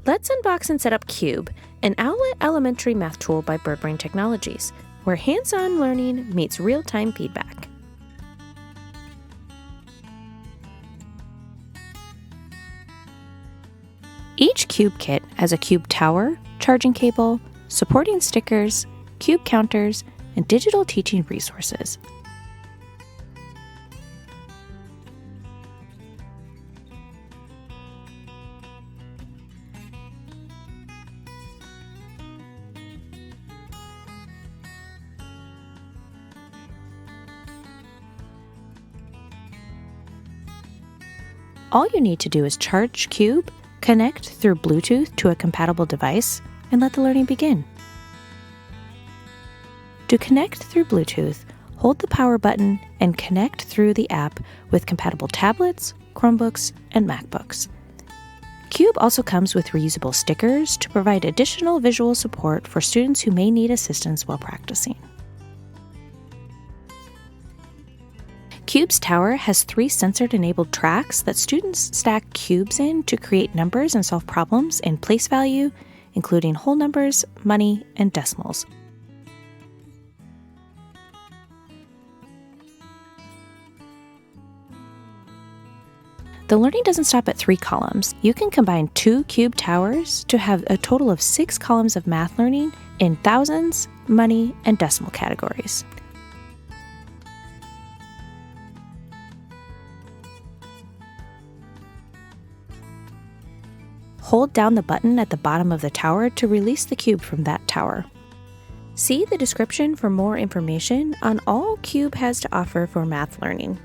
Let's unbox and set up Cube, an Owlet elementary math tool by BirdBrain Technologies, where hands-on learning meets real-time feedback. Each Cube kit has a Cube tower, charging cable, supporting stickers, Cube counters, and digital teaching resources. All you need to do is charge Cube, connect through Bluetooth to a compatible device, and let the learning begin. To connect through Bluetooth, hold the power button and connect through the app with compatible tablets, Chromebooks, and MacBooks. Cube also comes with reusable stickers to provide additional visual support for students who may need assistance while practicing. Cube's tower has 3 sensor-enabled tracks that students stack cubes in to create numbers and solve problems in place value, including whole numbers, money, and decimals. The learning doesn't stop at 3 columns. You can combine 2 Cube towers to have a total of 6 columns of math learning in thousands, money, and decimal categories. Hold down the button at the bottom of the tower to release the Cube from that tower. See the description for more information on all Cube has to offer for math learning.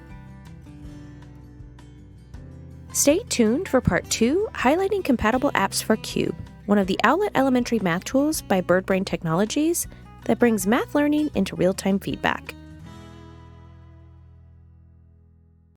Stay tuned for Part 2, highlighting compatible apps for Cube, one of the Owlet elementary math tools by BirdBrain Technologies that brings math learning into real-time feedback.